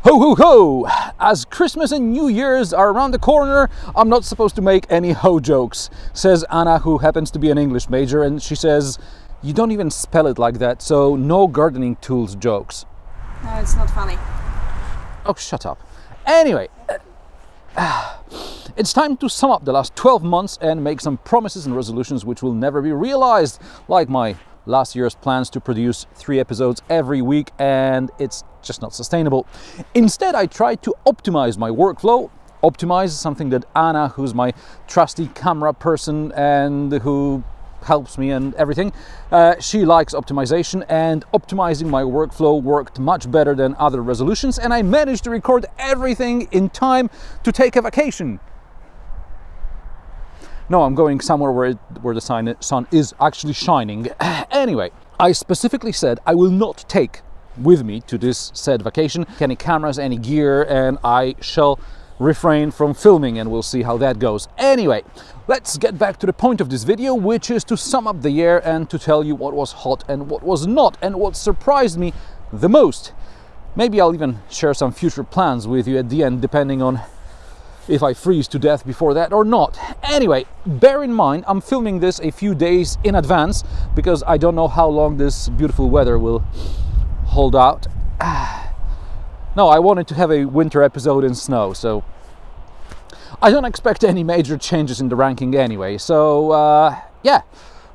Ho ho ho! As Christmas and New Year's are around the corner, I'm not supposed to make any ho jokes, says Anna, who happens to be an English major, and she says, you don't even spell it like that, so no gardening tools jokes. No, it's not funny. Oh, shut up. Anyway, it's time to sum up the last 12 months and make some promises and resolutions which will never be realized, like my last year's plans to produce 3 episodes every week, and it's just not sustainable. Instead, I tried to optimize my workflow. Optimize is something that Anna, who's my trusty camera person and who helps me and everything, she likes optimization, and optimizing my workflow worked much better than other resolutions, and I managed to record everything in time to take a vacation. No, I'm going somewhere where the sun is actually shining. Anyway, I specifically said I will not take with me to this said vacation any cameras, any gear, and I shall refrain from filming, and we'll see how that goes. Anyway, let's get back to the point of this video, which is to sum up the year and to tell you what was hot and what was not, and what surprised me the most. Maybe I'll even share some future plans with you at the end, depending on if I freeze to death before that or not. Anyway, bear in mind, I'm filming this a few days in advance because I don't know how long this beautiful weather will hold out. No, I wanted to have a winter episode in snow, so I don't expect any major changes in the ranking anyway. So yeah,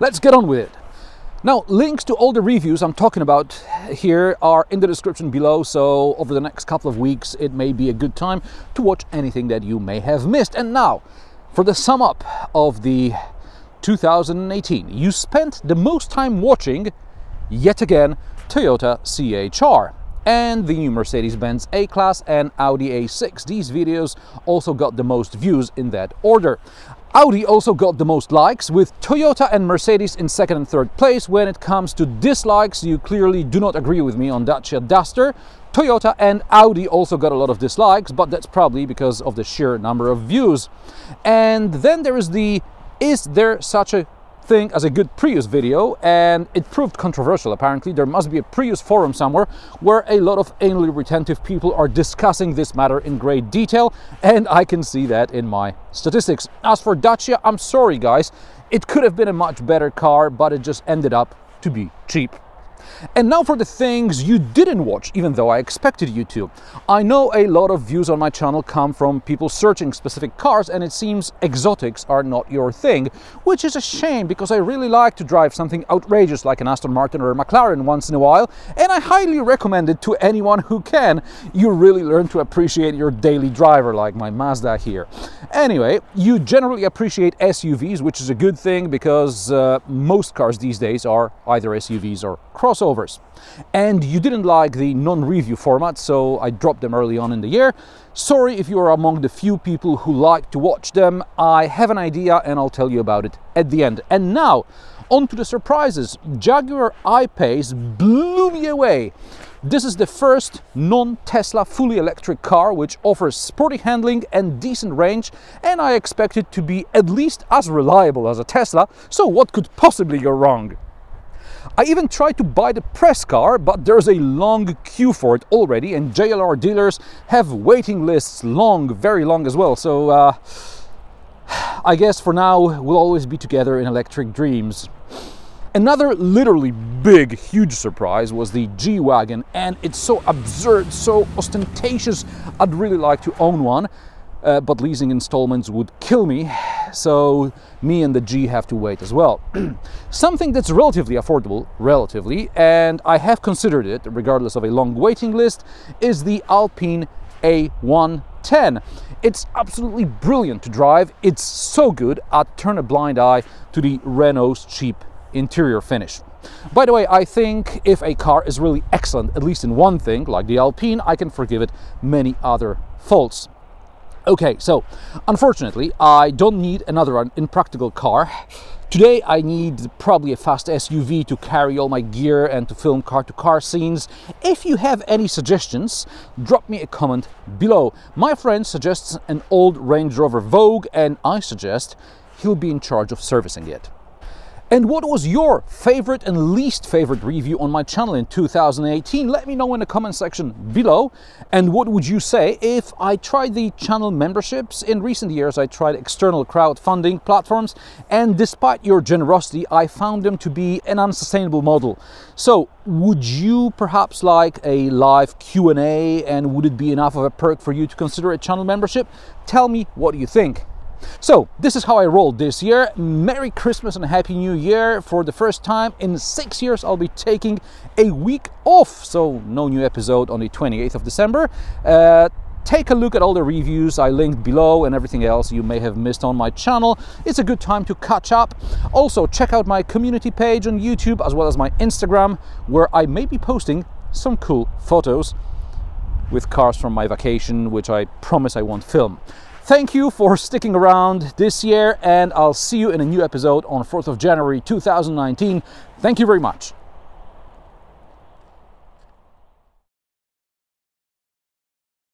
let's get on with it. Now, links to all the reviews I'm talking about here are in the description below, so over the next couple of weeks it may be a good time to watch anything that you may have missed. And now, for the sum up of the 2018, you spent the most time watching, yet again, Toyota CHR and the new Mercedes-Benz A-Class and Audi A6. These videos also got the most views in that order. Audi also got the most likes, with Toyota and Mercedes in second and third place. When it comes to dislikes, you clearly do not agree with me on Dacia Duster. Toyota and Audi also got a lot of dislikes, but that's probably because of the sheer number of views. And then there is the "Is there such a thing as a good Prius" video, and it proved controversial. Apparently there must be a Prius forum somewhere where a lot of anally retentive people are discussing this matter in great detail, and I can see that in my statistics. As for Dacia, I'm sorry guys, it could have been a much better car, but it just ended up to be cheap. And now for the things you didn't watch, even though I expected you to. I know a lot of views on my channel come from people searching specific cars, and it seems exotics are not your thing, which is a shame because I really like to drive something outrageous like an Aston Martin or a McLaren once in a while, and I highly recommend it to anyone who can. You really learn to appreciate your daily driver, like my Mazda here. Anyway, you generally appreciate SUVs, which is a good thing because most cars these days are either SUVs or crossovers. And you didn't like the non-review format, so I dropped them early on in the year. Sorry if you are among the few people who like to watch them. I have an idea and I'll tell you about it at the end. And now, on to the surprises. Jaguar I-Pace blew me away. This is the first non-Tesla fully electric car which offers sporty handling and decent range, and I expect it to be at least as reliable as a Tesla, so what could possibly go wrong? I even tried to buy the press car, but there's a long queue for it already, and JLR dealers have waiting lists long, very long as well, so I guess for now we'll always be together in electric dreams. Another literally big, huge surprise was the G-Wagon, and it's so absurd, so ostentatious. I'd really like to own one, but leasing installments would kill me, so me and the G have to wait as well. Something that's relatively affordable, and I have considered it, regardless of a long waiting list, is the Alpine A110. It's absolutely brilliant to drive. It's so good, I'd turn a blind eye to the Renault's cheap interior finish. By the way, I think if a car is really excellent, at least in one thing, like the Alpine, I can forgive it many other faults. Okay, so unfortunately, I don't need another impractical car. Today I need probably a fast SUV to carry all my gear and to film car-to-car scenes. If you have any suggestions, drop me a comment below. My friend suggests an old Range Rover Vogue, and I suggest he'll be in charge of servicing it. And what was your favorite and least favorite review on my channel in 2018? Let me know in the comment section below. And what would you say if I tried the channel memberships? In recent years, I tried external crowdfunding platforms, and despite your generosity, I found them to be an unsustainable model. So would you perhaps like a live Q&A, and would it be enough of a perk for you to consider a channel membership? Tell me what you think. So this is how I rolled this year. Merry Christmas and a Happy New Year. For the first time in 6 years, I'll be taking a week off, so no new episode on the 28th of December. Take a look at all the reviews I linked below and everything else you may have missed on my channel. It's a good time to catch up. Also, check out my community page on YouTube as well as my Instagram, where I may be posting some cool photos with cars from my vacation, which I promise I won't film. Thank you for sticking around this year, and I'll see you in a new episode on 4th of January 2019. Thank you very much.